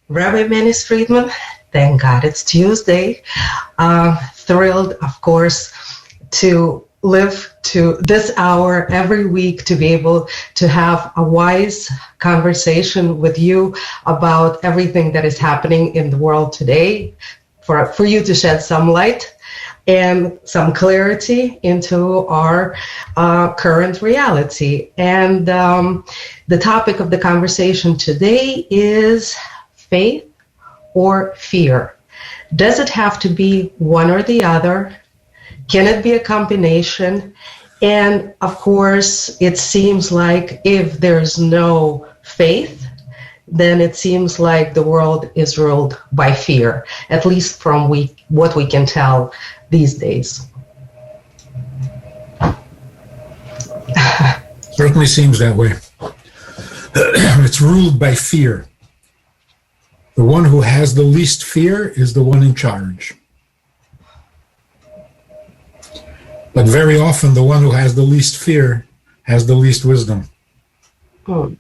Rabbi Manis Friedman, thank God it's Tuesday. Thrilled, of course, to live to this hour every week, to be able to have a wise conversation with you about everything that is happening in the world today, for you to shed some light and some clarity into our current reality. And the topic of the conversation today is faith or fear. Does it have to be one or the other? Can it be a combination? And of course, it seems like if there's no faith, then it seems like the world is ruled by fear, at least from what we can tell these days. Certainly seems that way. It's ruled by fear. The one who has the least fear is the one in charge. But very often, the one who has the least fear has the least wisdom. How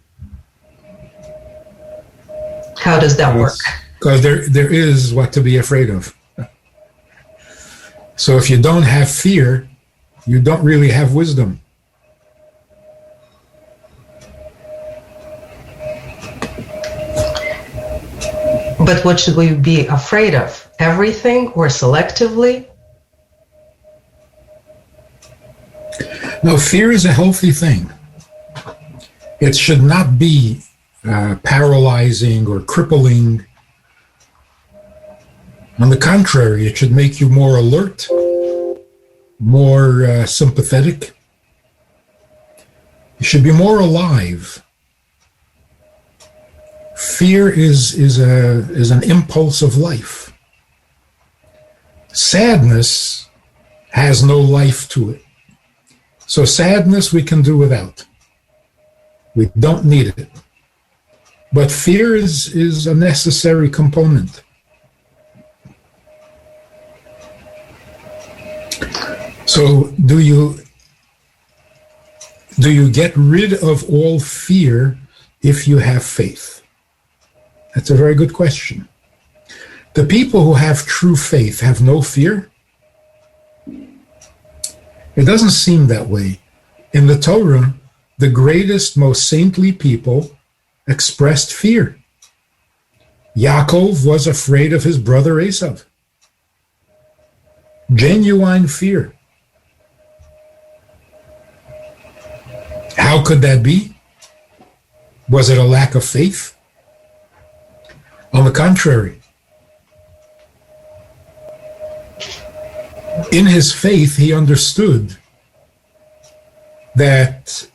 does that work? Because there is what to be afraid of. So if you don't have fear, you don't really have wisdom. But what should we be afraid of? Everything or selectively? No, fear is a healthy thing. It should not be paralyzing or crippling. On the contrary, it should make you more alert, more sympathetic. You should be more alive. Fear is an impulse of life. Sadness has no life to it. So sadness we can do without. We don't need it. But fear is a necessary component. So do you get rid of all fear if you have faith? That's a very good question. The people who have true faith have no fear? It doesn't seem that way. In the Torah, the greatest, most saintly people expressed fear. Yaakov was afraid of his brother Esav. Genuine fear. How could that be? Was it a lack of faith? On the contrary, in his faith, he understood that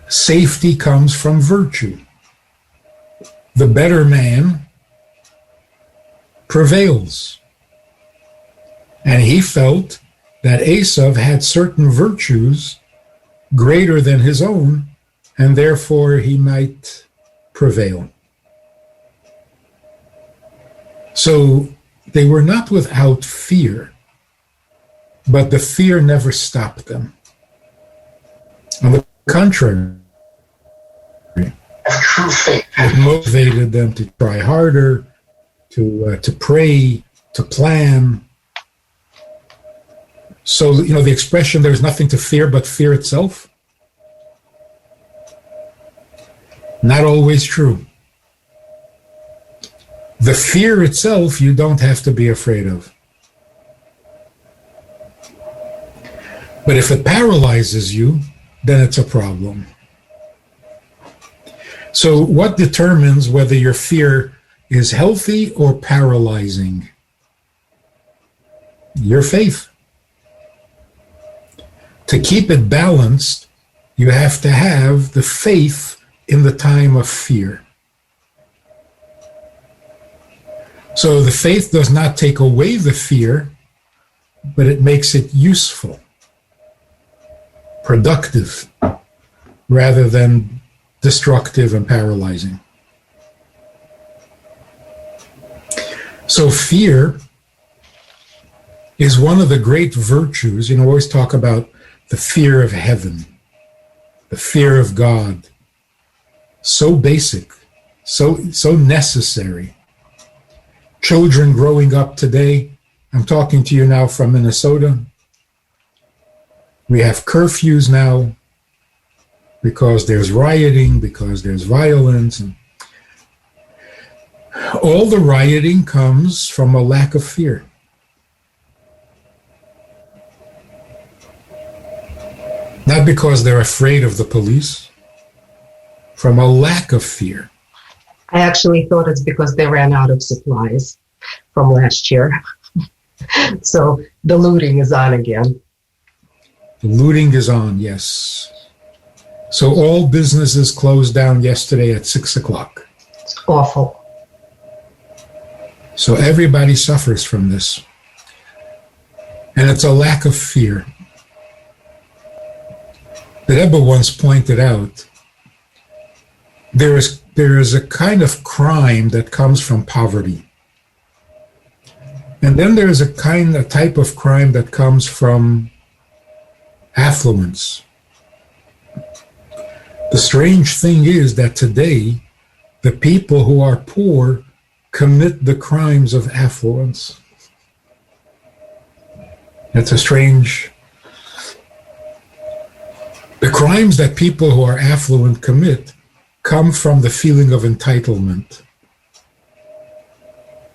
safety comes from virtue. The better man prevails. And he felt that Esav had certain virtues greater than his own, and therefore he might prevail. So they were not without fear, but the fear never stopped them. On the contrary, true faith it motivated them to try harder, to pray, to plan. So, the expression, there's nothing to fear but fear itself, not always true. The fear itself, you don't have to be afraid of. But if it paralyzes you, then it's a problem. So what determines whether your fear is healthy or paralyzing? Your faith. To keep it balanced, you have to have the faith in the time of fear. So the faith does not take away the fear, but it makes it useful, productive, rather than destructive and paralyzing. So fear is one of the great virtues. We always talk about the fear of heaven, the fear of God. So basic, so necessary. Children growing up today, I'm talking to you now from Minnesota. We have curfews now because there's rioting, because there's violence. And all the rioting comes from a lack of fear. Not because they're afraid of the police, from a lack of fear. I actually thought it's because they ran out of supplies from last year. So the looting is on again. The looting is on, yes. So all businesses closed down yesterday at 6 o'clock. It's awful. So everybody suffers from this. And it's a lack of fear. The Rebbe once pointed out, there is a kind of crime that comes from poverty. And then there's a type of crime that comes from affluence. The strange thing is that today, the people who are poor commit the crimes of affluence. That's a strange... The crimes that people who are affluent commit come from the feeling of entitlement.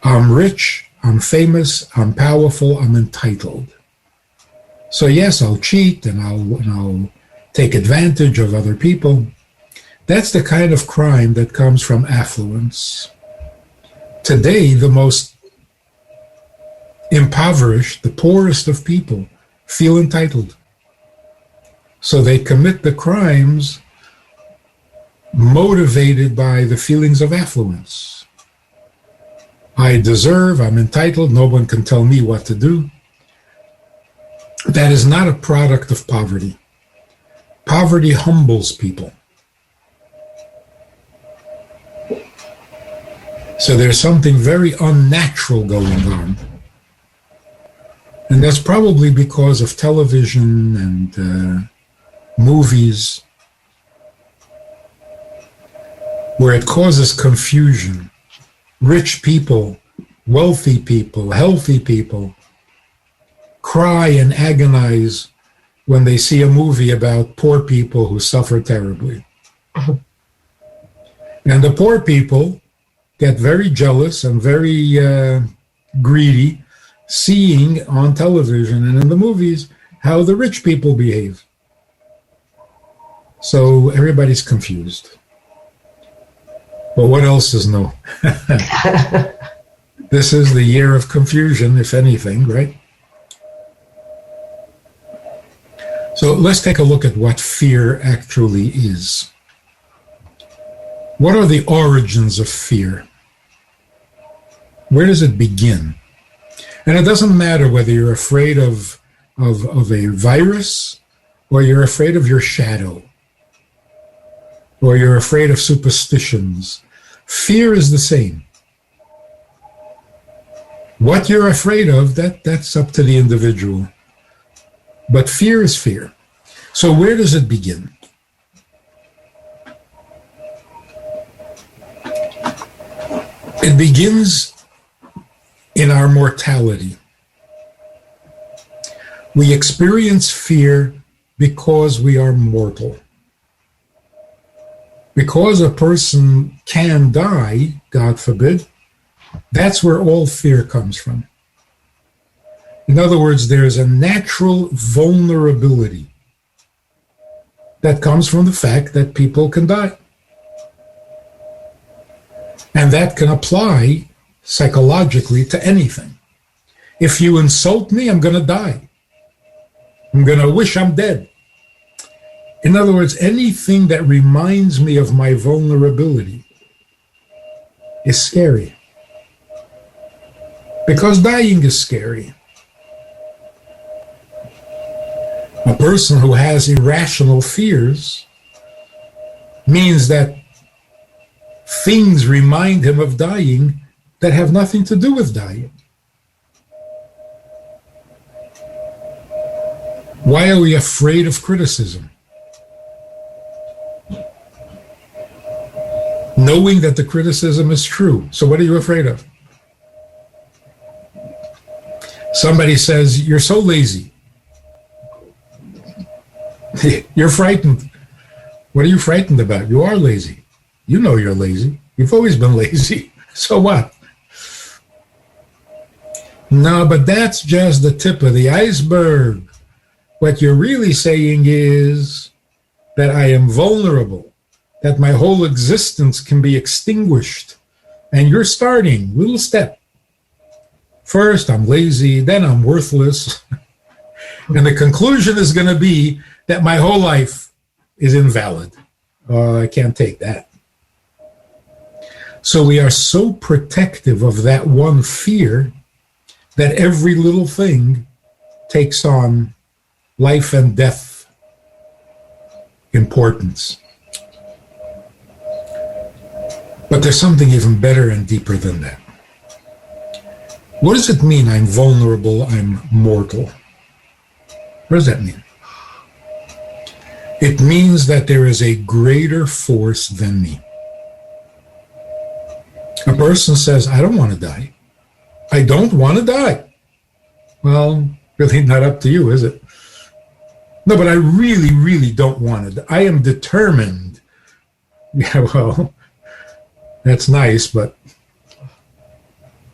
I'm rich, I'm famous, I'm powerful, I'm entitled. So yes, I'll cheat and I'll take advantage of other people. That's the kind of crime that comes from affluence. Today, the most impoverished, the poorest of people, feel entitled. So they commit the crimes motivated by the feelings of affluence. I deserve, I'm entitled, no one can tell me what to do. That is not a product of poverty. Poverty humbles people. So there's something very unnatural going on. And that's probably because of television and movies, where it causes confusion. Rich people, wealthy people, healthy people cry and agonize when they see a movie about poor people who suffer terribly. And the poor people get very jealous and very greedy, seeing on television and in the movies how the rich people behave. So everybody's confused. But what else is new? This is the year of confusion, if anything, right? So let's take a look at what fear actually is. What are the origins of fear? Where does it begin? And it doesn't matter whether you're afraid of a virus, or you're afraid of your shadow, or you're afraid of superstitions. Fear is the same. What you're afraid of, that's up to the individual. But fear is fear. So where does it begin? It begins in our mortality. We experience fear because we are mortal. Because a person can die, God forbid, that's where all fear comes from. In other words, there's a natural vulnerability that comes from the fact that people can die. And that can apply psychologically to anything. If you insult me, I'm going to die. I'm going to wish I'm dead. In other words, anything that reminds me of my vulnerability is scary. Because dying is scary. A person who has irrational fears means that things remind him of dying that have nothing to do with dying. Why are we afraid of criticism? knowing that the criticism is true. So what are you afraid of? Somebody says, you're so lazy. You're frightened. What are you frightened about? You are lazy. You know you're lazy. You've always been lazy. So what? No, but that's just the tip of the iceberg. What you're really saying is that I am vulnerable, that my whole existence can be extinguished. And you're starting, little step. First, I'm lazy, then I'm worthless. And the conclusion is going to be that my whole life is invalid. Oh, I can't take that. So we are so protective of that one fear that every little thing takes on life and death importance. But there's something even better and deeper than that. What does it mean I'm vulnerable, I'm mortal? What does that mean? It means that there is a greater force than me. A person says, I don't want to die. I don't want to die. Well, really not up to you, is it? No, but I really, really don't want to. I am determined. Yeah, well, that's nice, but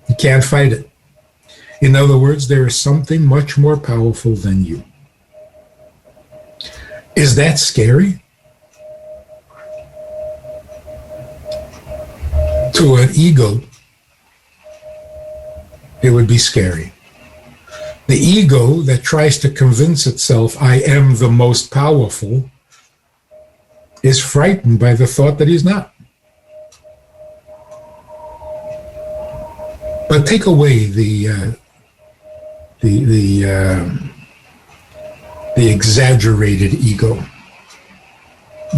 you can't fight it. In other words, there is something much more powerful than you. Is that scary? To an ego, it would be scary. The ego that tries to convince itself I am the most powerful is frightened by the thought that he's not. But take away the exaggerated ego.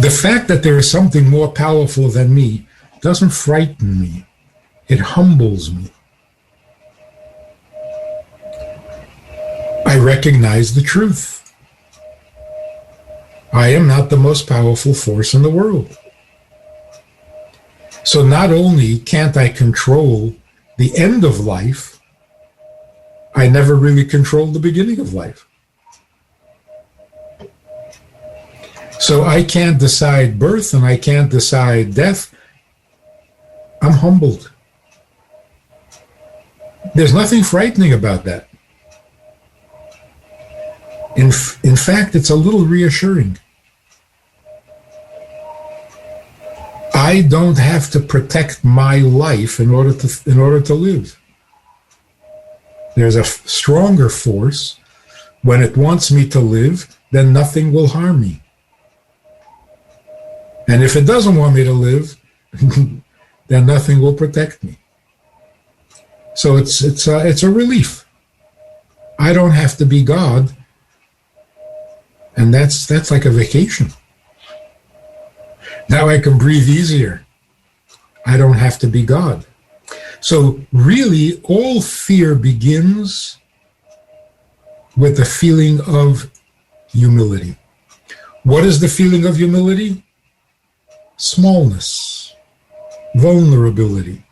The fact that there is something more powerful than me doesn't frighten me. It humbles me. I recognize the truth. I am not the most powerful force in the world. So not only can't I control the end of life, I never really controlled the beginning of life. So I can't decide birth and I can't decide death. I'm humbled. There's nothing frightening about that. In fact, it's a little reassuring. I don't have to protect my life in order to live. There's a stronger force. When it wants me to live, then nothing will harm me. And if it doesn't want me to live, then nothing will protect me. So it's a relief. I don't have to be God, and that's like a vacation. Now I can breathe easier. I don't have to be God. So really, all fear begins with the feeling of humility. What is the feeling of humility? Smallness, vulnerability.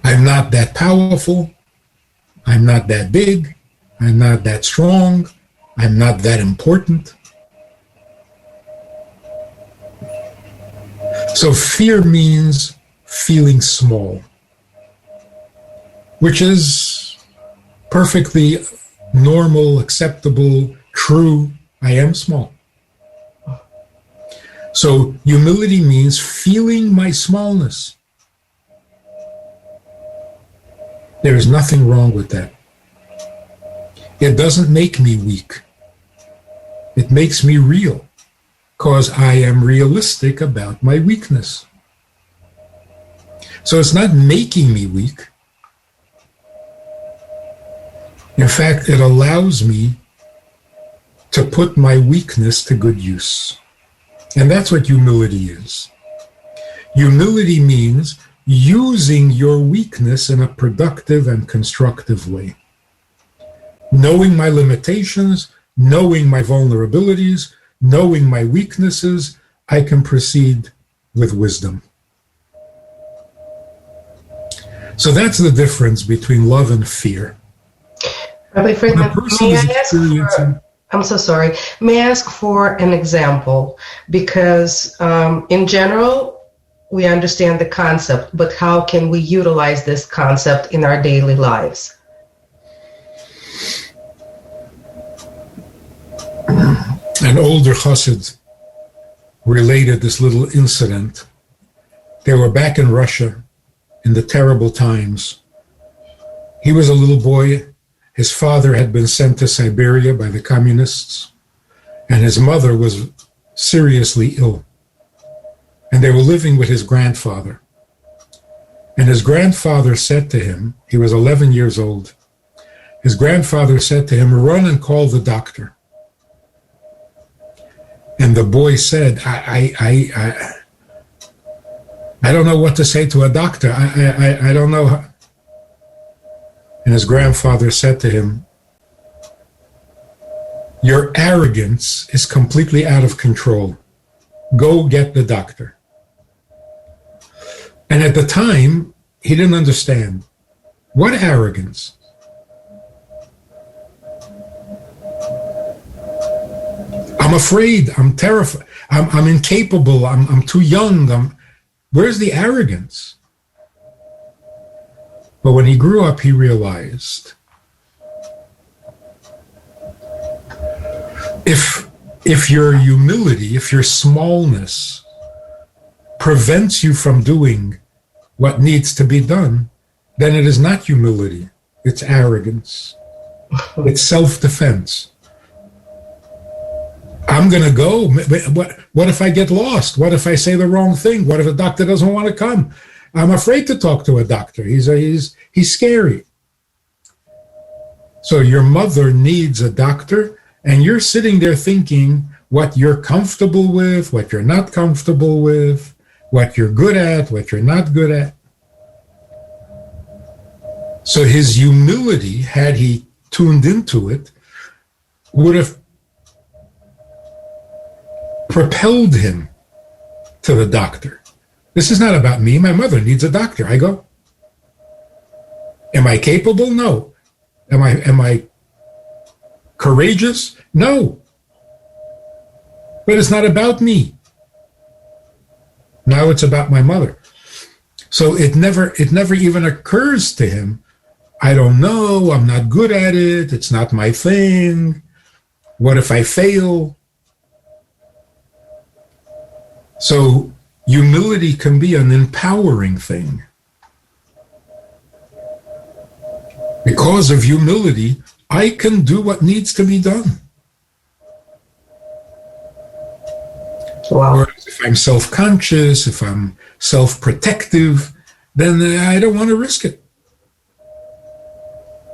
I'm not that powerful. I'm not that big. I'm not that strong. I'm not that important. So fear means feeling small, which is perfectly normal, acceptable, true. I am small. So humility means feeling my smallness. There is nothing wrong with that. It doesn't make me weak. It makes me real, because I am realistic about my weakness. So it's not making me weak. In fact, it allows me to put my weakness to good use. And that's what humility is. Humility means using your weakness in a productive and constructive way. Knowing my limitations, knowing my vulnerabilities, knowing my weaknesses, I can proceed with wisdom. So that's the difference between love and fear. Rabbi Friedman, may I ask experiencing... I'm so sorry. May I ask for an example? Because in general, we understand the concept, but how can we utilize this concept in our daily lives? An older chassid related this little incident. They were back in Russia in the terrible times. He was a little boy. His father had been sent to Siberia by the communists, and his mother was seriously ill. And they were living with his grandfather. And his grandfather said to him, he was 11 years old, his grandfather said to him, "Run and call the doctor." And the boy said, I don't know what to say to a doctor. I don't know how. And his grandfather said to him, "Your arrogance is completely out of control. Go get the doctor." And at the time, he didn't understand. What arrogance? I'm afraid, I'm terrified, I'm incapable, I'm too young. Where's the arrogance? But when he grew up, he realized if your humility, if your smallness prevents you from doing what needs to be done, then it is not humility, it's arrogance, it's self-defense. I'm going to go. What if I get lost? What if I say the wrong thing? What if a doctor doesn't want to come? I'm afraid to talk to a doctor. He's scary. So your mother needs a doctor, and you're sitting there thinking what you're comfortable with, what you're not comfortable with, what you're good at, what you're not good at. So his humility, had he tuned into it, would have propelled him to the doctor. This is not about me. My mother needs a doctor. I go. Am I capable? No. Am I courageous? No. But it's not about me. Now it's about my mother. So it never even occurs to him, I don't know, I'm not good at it, it's not my thing. What if I fail? So humility can be an empowering thing. Because of humility, I can do what needs to be done. Wow. Whereas if I'm self-conscious, if I'm self-protective, then I don't want to risk it.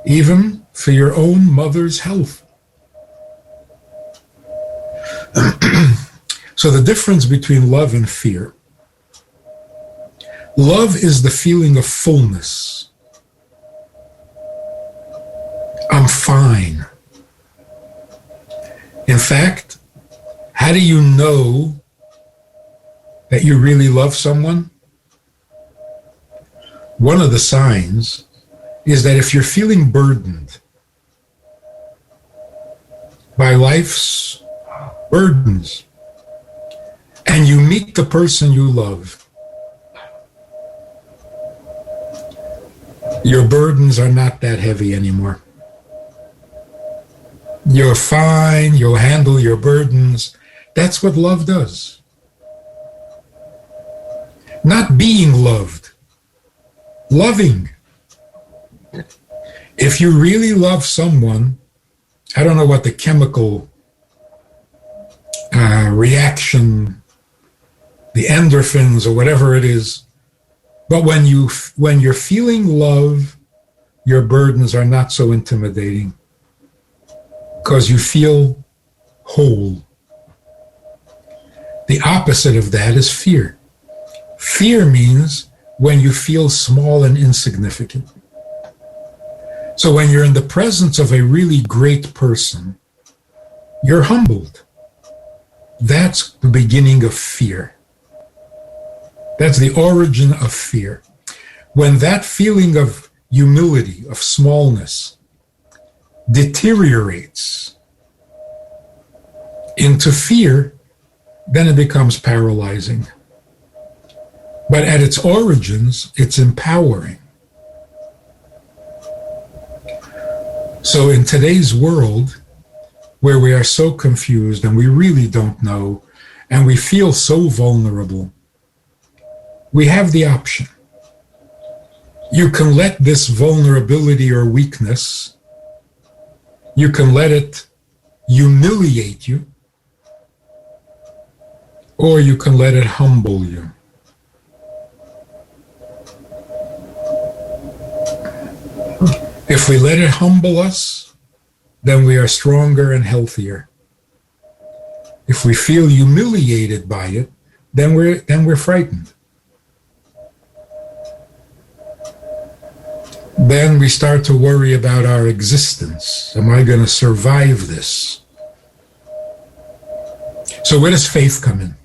Even for your own mother's health. So the difference between love and fear. Love is the feeling of fullness. I'm fine. In fact, how do you know that you really love someone? One of the signs is that if you're feeling burdened by life's burdens, and you meet the person you love, your burdens are not that heavy anymore. You're fine, you'll handle your burdens. That's what love does. Not being loved, loving. If you really love someone, I don't know what the chemical reaction, the endorphins or whatever it is, but when you're feeling love, your burdens are not so intimidating because you feel whole. The opposite of that is fear. Fear means when you feel small and insignificant. So when you're in the presence of a really great person, you're humbled. That's the beginning of fear. That's the origin of fear. When that feeling of humility, of smallness, deteriorates into fear, then it becomes paralyzing. But at its origins, it's empowering. So in today's world, where we are so confused and we really don't know, and we feel so vulnerable, we have the option. You can let this vulnerability or weakness, you can let it humiliate you, or you can let it humble you. If we let it humble us, then we are stronger and healthier. If we feel humiliated by it, then we're frightened. Then we start to worry about our existence. Am I going to survive this? So where does faith come in?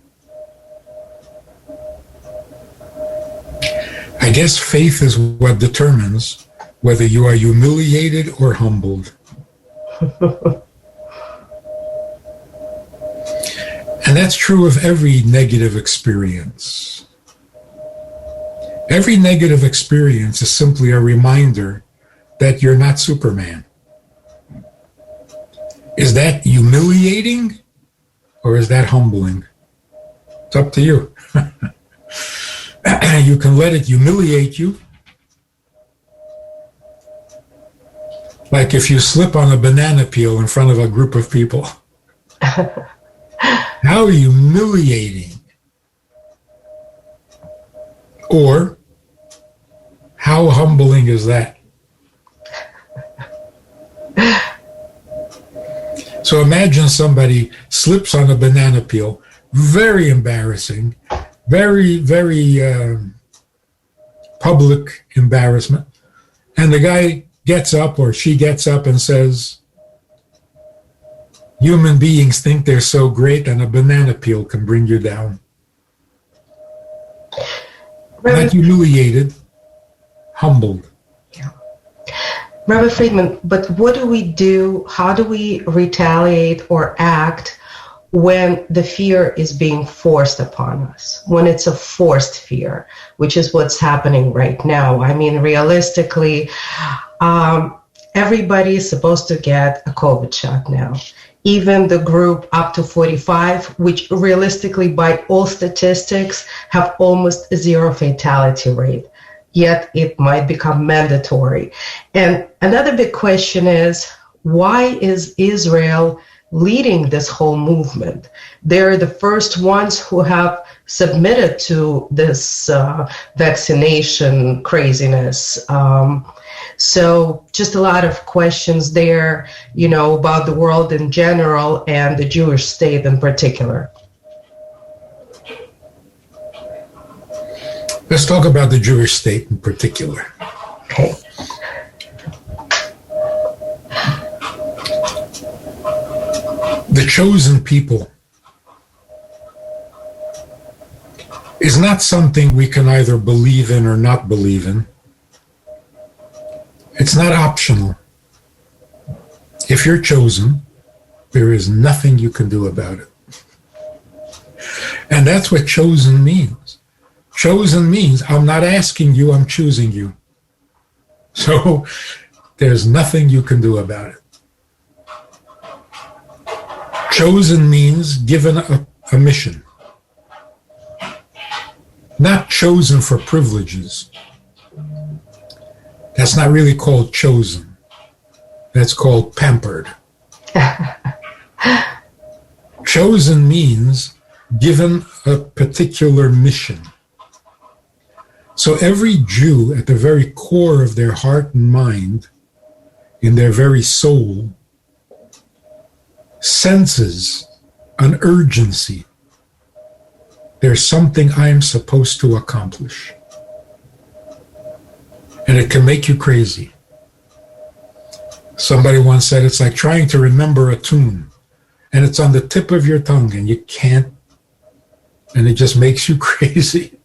I guess faith is what determines whether you are humiliated or humbled. And that's true of every negative experience. Every negative experience is simply a reminder that you're not Superman. Is that humiliating or is that humbling? It's up to you. You can let it humiliate you. Like if you slip on a banana peel in front of a group of people. How humiliating. Or how humbling is that? So imagine somebody slips on a banana peel, very embarrassing, very, very public embarrassment. And the guy gets up or she gets up and says, human beings think they're so great and a banana peel can bring you down. Not humiliated, humbled. Yeah. Rabbi Friedman, but what do we do? How do we retaliate or act when the fear is being forced upon us? When it's a forced fear, which is what's happening right now. I mean, realistically, everybody is supposed to get a COVID shot now. Even the group up to 45, which realistically by all statistics have almost a zero fatality rate, yet it might become mandatory. And another big question is, why is Israel leading this whole movement? They're the first ones who have submitted to this vaccination craziness. So just a lot of questions there, about the world in general and the Jewish state in particular. Let's talk about the Jewish state in particular. Okay. The chosen people is not something we can either believe in or not believe in. It's not optional. If you're chosen, there is nothing you can do about it. And that's what chosen means. Chosen means I'm not asking you, I'm choosing you. So there's nothing you can do about it. Chosen means given a mission. Not chosen for privileges. That's not really called chosen. That's called pampered. Chosen means given a particular mission. So every Jew at the very core of their heart and mind, in their very soul, senses an urgency. There's something I'm supposed to accomplish. And it can make you crazy. Somebody once said it's like trying to remember a tune, and it's on the tip of your tongue, and you can't, and it just makes you crazy.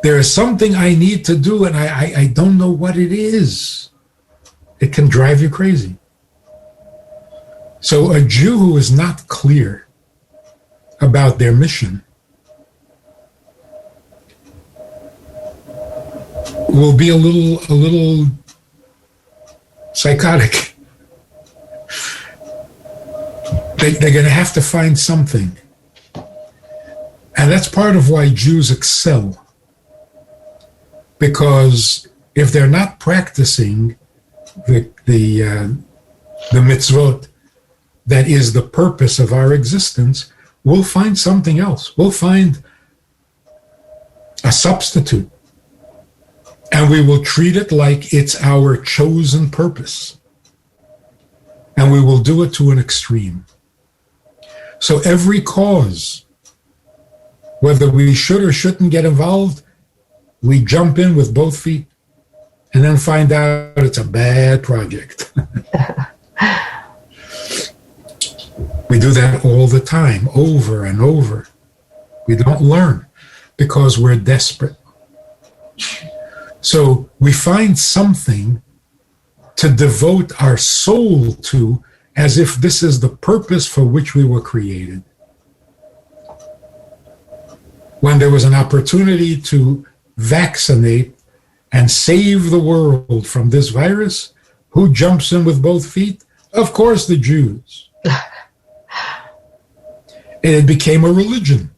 There is something I need to do, and I don't know what it is. It can drive you crazy. So a Jew who is not clear about their mission will be a little psychotic. They're going to have to find something. And that's part of why Jews excel. Because if they're not practicing the mitzvot that is the purpose of our existence, we'll find something else. We'll find a substitute. And we will treat it like it's our chosen purpose. And we will do it to an extreme. So every cause, whether we should or shouldn't get involved, we jump in with both feet and then find out it's a bad project. We do that all the time, over and over. We don't learn because we're desperate. So we find something to devote our soul to as if this is the purpose for which we were created. When there was an opportunity to vaccinate and save the world from this virus, who jumps in with both feet? Of course, the Jews. And it became a religion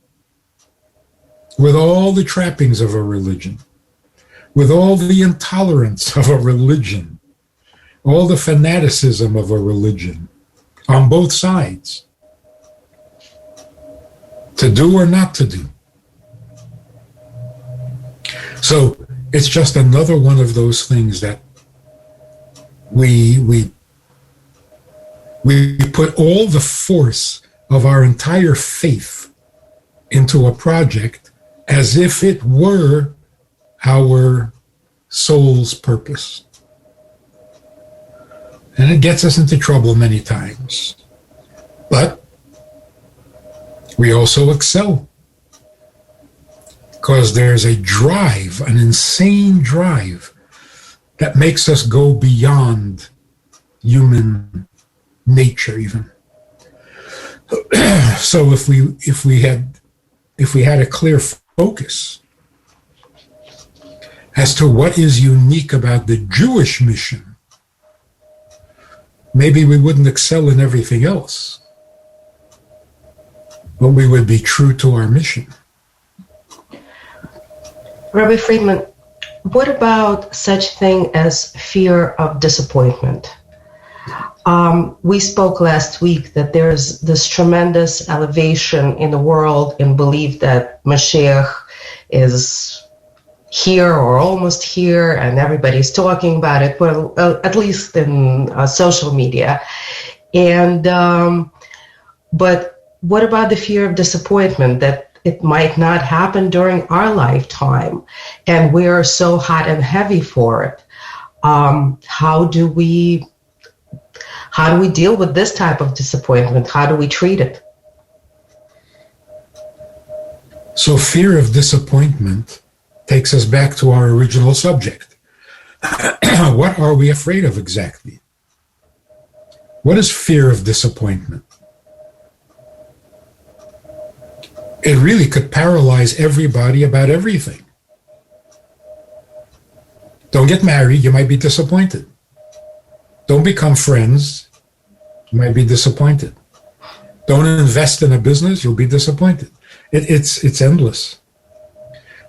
with all the trappings of a religion, with all the intolerance of a religion, all the fanaticism of a religion on both sides, to do or not to do. So it's just another one of those things that we put all the force of our entire faith into a project as if it were our soul's purpose. And it gets us into trouble many times. But we also excel. Because there's a drive, an insane drive, that makes us go beyond human nature even. So if we had a clear focus as to what is unique about the Jewish mission, maybe we wouldn't excel in everything else, but we would be true to our mission. Rabbi Friedman, what about such thing as fear of disappointment? We spoke last week that there's this tremendous elevation in the world in belief that Mashiach is here or almost here, and everybody's talking about it, well, at least in social media. And but what about the fear of disappointment, that it might not happen during our lifetime, and we're so hot and heavy for it? How do we deal with this type of disappointment? How do we treat it? So fear of disappointment takes us back to our original subject. What are we afraid of exactly? What is fear of disappointment? It really could paralyze everybody about everything. Don't get married, you might be disappointed. Don't become friends, you might be disappointed. Don't invest in a business, you'll be disappointed. It's endless.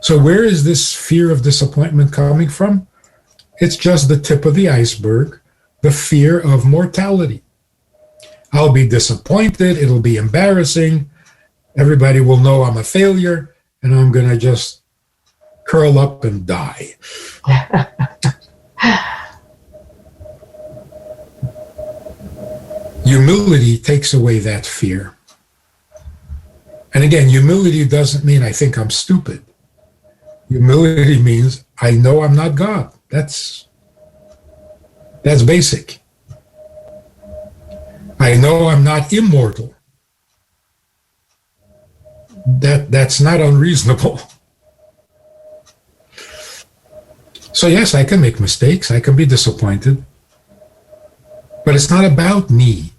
So where is this fear of disappointment coming from? It's just the tip of the iceberg, the fear of mortality. I'll be disappointed, it'll be embarrassing, everybody will know I'm a failure, and I'm going to just curl up and die. Humility takes away that fear. And again, humility doesn't mean I think I'm stupid. Humility means I know I'm not God. That's basic. I know I'm not immortal. That's not unreasonable. So yes, I can make mistakes. I can be disappointed. But it's not about me.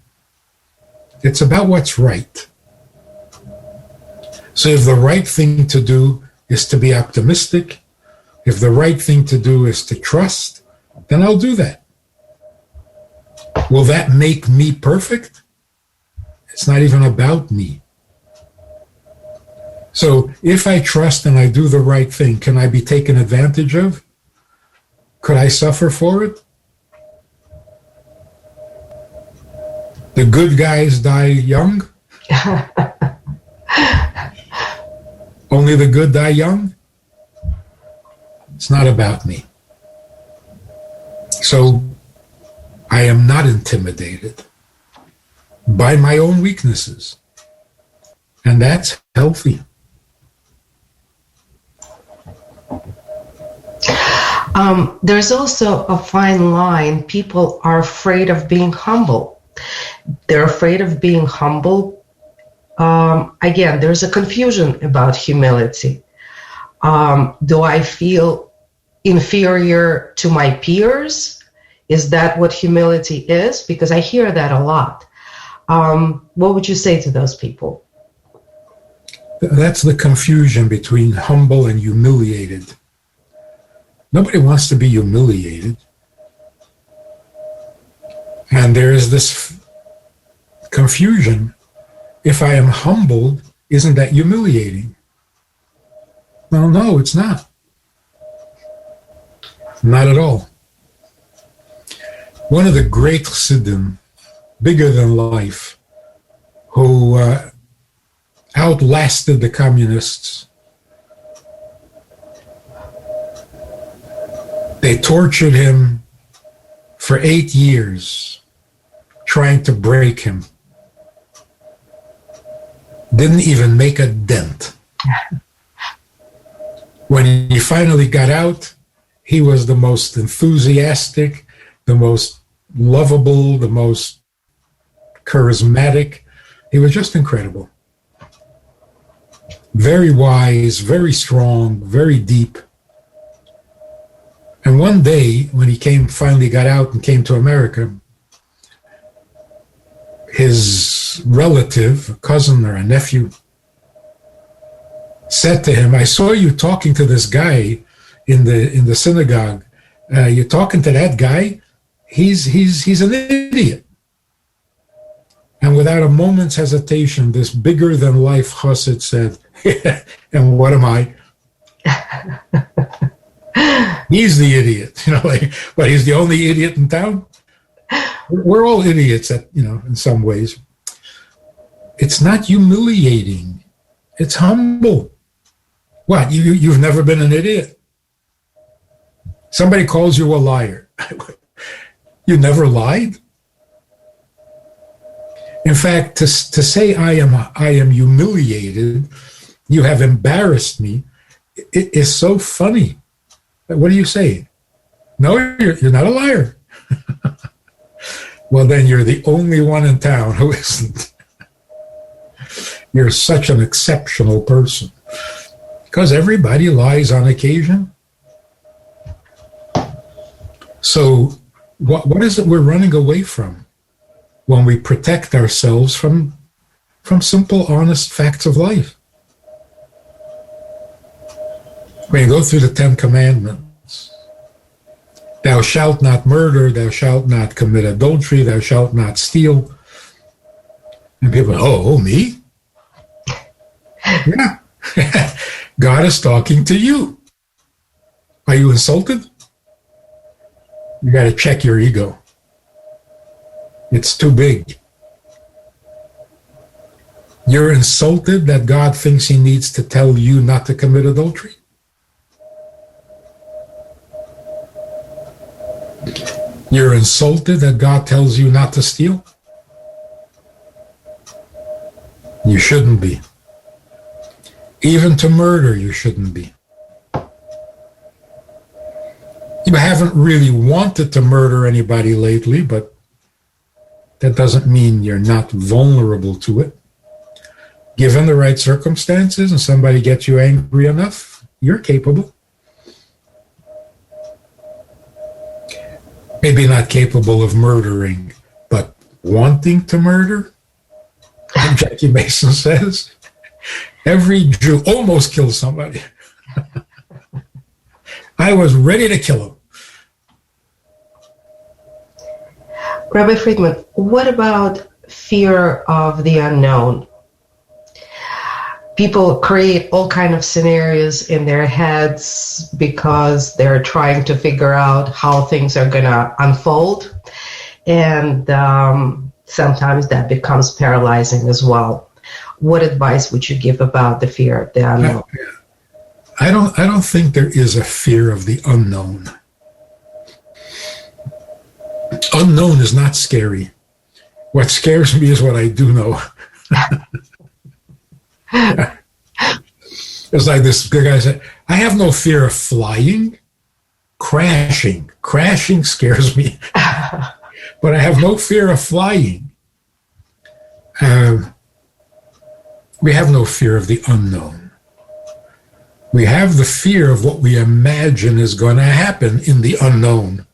It's about what's right. So if the right thing to do is to be optimistic, if the right thing to do is to trust, then I'll do that. Will that make me perfect? It's not even about me. So if I trust and I do the right thing, can I be taken advantage of? Could I suffer for it? The good guys die young? Only the good die young? It's not about me. So I am not intimidated by my own weaknesses. And that's healthy. There's also a fine line. People are afraid of being humble. They're afraid of being humble. Again, there's a confusion about humility. Do I feel inferior to my peers? Is that what humility is? Because I hear that a lot. What would you say to those people? That's the confusion between humble and humiliated. Nobody wants to be humiliated. And there is this confusion. If I am humbled, isn't that humiliating? Well, no, it's not. Not at all. One of the great Chassidim, bigger than life, who outlasted the communists. They tortured him for 8 years, trying to break him. Didn't even make a dent. When he finally got out, he was the most enthusiastic, the most lovable, the most charismatic. He was just incredible. Very wise, very strong, very deep. And one day, when he finally got out and came to America, his relative, a cousin or a nephew, said to him, "I saw you talking to this guy in the synagogue. You're talking to that guy? He's an idiot." And without a moment's hesitation, this bigger than life chassid said, "And what am I?" He's the idiot, but he's the only idiot in town. We're all idiots in some ways. It's not humiliating. It's humble. What? You've never been an idiot? Somebody calls you a liar. You never lied? In fact, to say I am humiliated, you have embarrassed me, it is so funny. What are you saying? No, you're not a liar. Well, then you're the only one in town who isn't. You're such an exceptional person. Because everybody lies on occasion. So what is it we're running away from when we protect ourselves from simple, honest facts of life? When you go through the 10 Commandments, thou shalt not murder, thou shalt not commit adultery, thou shalt not steal. And people, oh, me? Yeah. God is talking to you. Are you insulted? You got to check your ego. It's too big. You're insulted that God thinks he needs to tell you not to commit adultery? You're insulted that God tells you not to steal? You shouldn't be. Even to murder, you shouldn't be. You haven't really wanted to murder anybody lately, but that doesn't mean you're not vulnerable to it. Given the right circumstances and somebody gets you angry enough, you're capable. Maybe not capable of murdering, but wanting to murder? And Jackie Mason says, every Jew almost killed somebody. I was ready to kill him. Rabbi Friedman, what about fear of the unknown? People create all kinds of scenarios in their heads because they're trying to figure out how things are going to unfold. And sometimes that becomes paralyzing as well. What advice would you give about the fear of the unknown? I don't think there is a fear of the unknown. Unknown is not scary. What scares me is what I do know. It's like this guy said, I have no fear of flying. Crashing scares me. But I have no fear of flying. We have no fear of the unknown. We have the fear of what we imagine is going to happen in the unknown.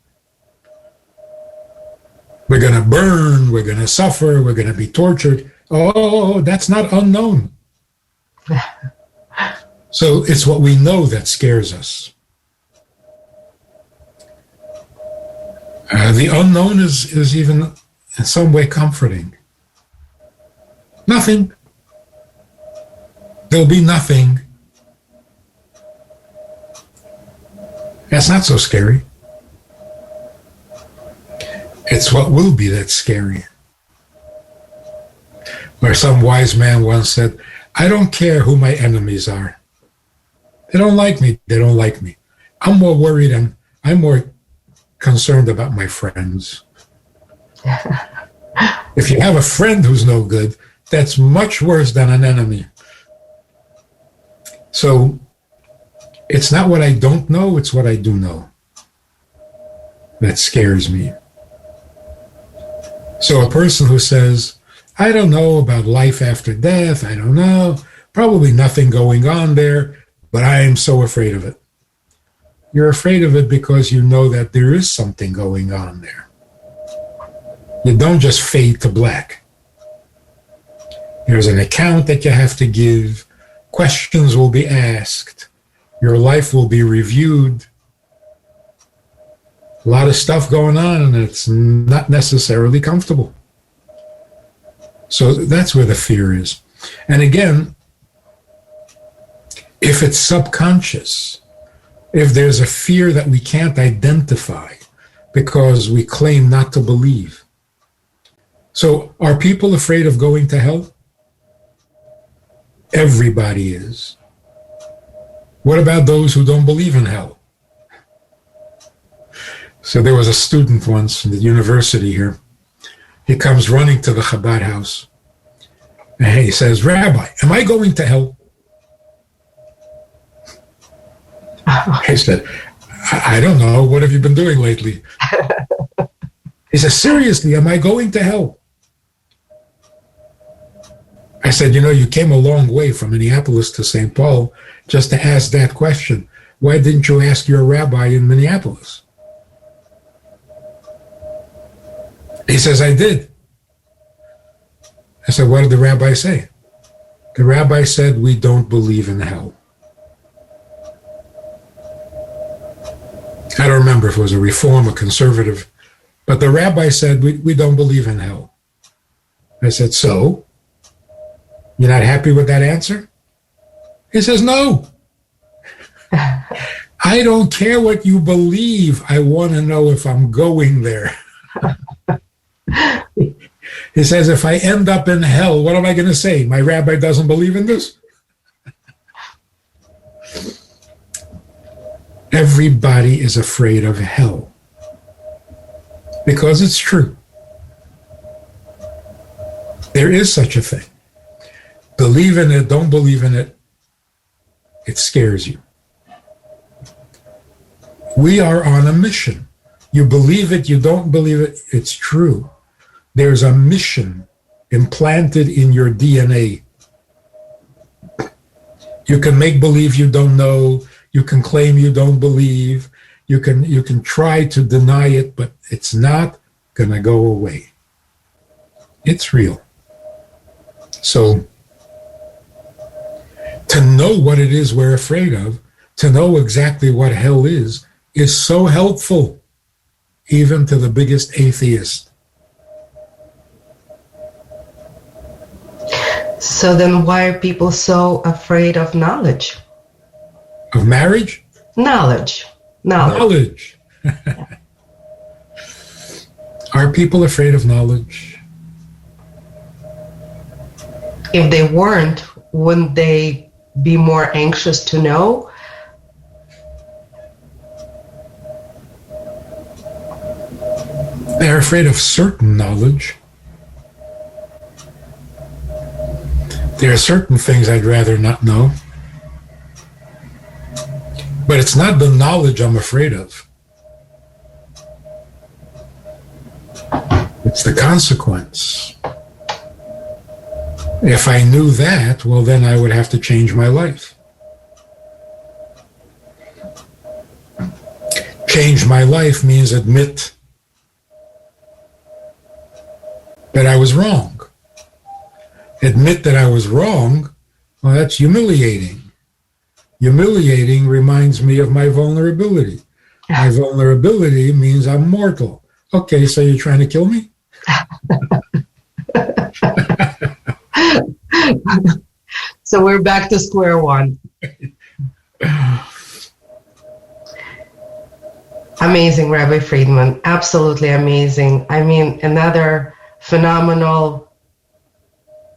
We're going to burn, we're going to suffer, we're going to be tortured. Oh, that's not unknown. So it's what we know that scares us. The unknown is even in some way comforting. Nothing. There'll be nothing. That's not so scary. It's what will be that's scary. Or some wise man once said, I don't care who my enemies are. They don't like me. They don't like me. I'm more worried and I'm more concerned about my friends. If you have a friend who's no good, that's much worse than an enemy. So it's not what I don't know, it's what I do know that scares me. So a person who says, I don't know about life after death, I don't know, probably nothing going on there, but I am so afraid of it. You're afraid of it because you know that there is something going on there. You don't just fade to black. There's an account that you have to give. Questions will be asked. Your life will be reviewed. A lot of stuff going on, and it's not necessarily comfortable. So that's where the fear is. And again, if it's subconscious, if there's a fear that we can't identify because we claim not to believe. So are people afraid of going to hell? Everybody is. What about those who don't believe in hell? So there was a student once in the university here. He comes running to the Chabad house. And he says, Rabbi, am I going to hell? I said, I don't know. What have you been doing lately? He says, seriously, am I going to hell? I said, you came a long way from Minneapolis to St. Paul just to ask that question. Why didn't you ask your rabbi in Minneapolis? He says, I did. I said, what did the rabbi say? The rabbi said, we don't believe in hell. I don't remember if it was a reform or conservative, but the rabbi said, we don't believe in hell. I said, so? You're not happy with that answer? He says, no. I don't care what you believe. I want to know if I'm going there. He says, if I end up in hell, what am I going to say? My rabbi doesn't believe in this? Everybody is afraid of hell because it's true. There is such a thing. Believe in it, don't believe in it, it scares you. We are on a mission. You believe it, you don't believe it, it's true. There's a mission implanted in your DNA. You can make believe you don't know. You can claim you don't believe. You can try to deny it, but it's not going to go away. It's real. So to know what it is we're afraid of, to know exactly what hell is so helpful, even to the biggest atheist. So then why are people so afraid of knowledge? Of marriage? Knowledge. Are people afraid of knowledge? If they weren't, wouldn't they be more anxious to know? They're afraid of certain knowledge. There are certain things I'd rather not know. But it's not the knowledge I'm afraid of. It's the consequence. If I knew that, well, then I would have to change my life. Change my life means admit that I was wrong. Admit that I was wrong, well, that's humiliating. Humiliating reminds me of my vulnerability. My vulnerability means I'm mortal. Okay, so you're trying to kill me? So we're back to square one. Amazing, Rabbi Friedman. Absolutely amazing. I mean, another phenomenal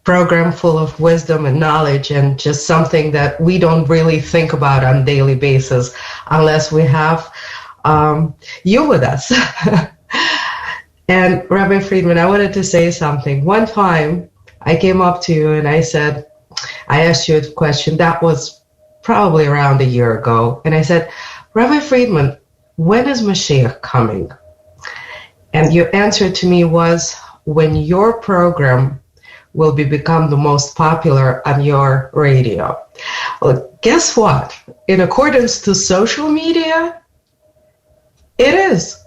program full of wisdom and knowledge, and just something that we don't really think about on a daily basis unless we have you with us. And Rabbi Friedman, I wanted to say something. One time I came up to you and I asked you a question that was probably around a year ago. And I said, Rabbi Friedman, when is Mashiach coming? And your answer to me was, when your program will become the most popular on your radio. Well, guess what? In accordance to social media, it is.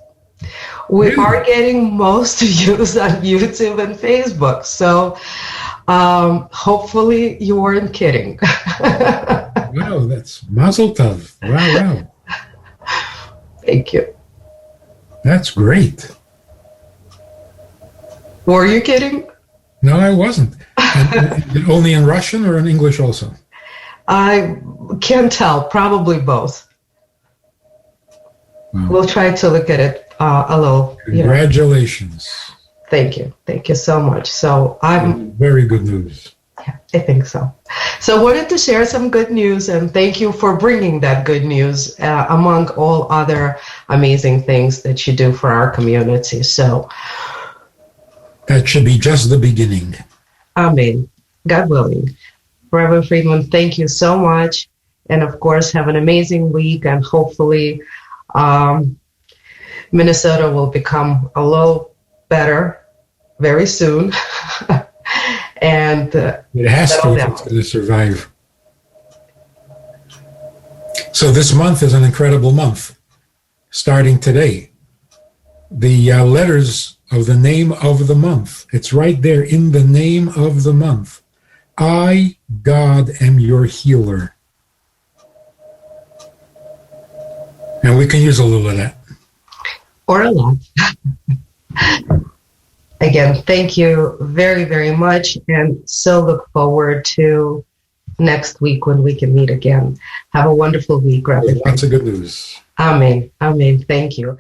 We are getting most views on YouTube and Facebook. So hopefully you weren't kidding. Wow, that's mazel tov. Wow. Thank you. That's great. Were you kidding? No, I wasn't. And only in Russian or in English also? I can't tell. Probably both. Wow. We'll try to look at it a little. Congratulations. Thank you. Thank you so much. So I'm... Very good news. Yeah, I think so. So I wanted to share some good news, and thank you for bringing that good news among all other amazing things that you do for our community. So that should be just the beginning. Amen. God willing. Rabbi Friedman, thank you so much. And of course, have an amazing week. And hopefully Minnesota will become a little better very soon. And it has to if it's going to survive. So this month is an incredible month, starting today. The letters of the name of the month, it's right there in the name of the month. I, God, am your healer. And we can use a little of that. Or a lot. Again, thank you very, very much, and so look forward to next week when we can meet again. Have a wonderful week, Rabbi. Lots of good news. Amen. Amen. Thank you.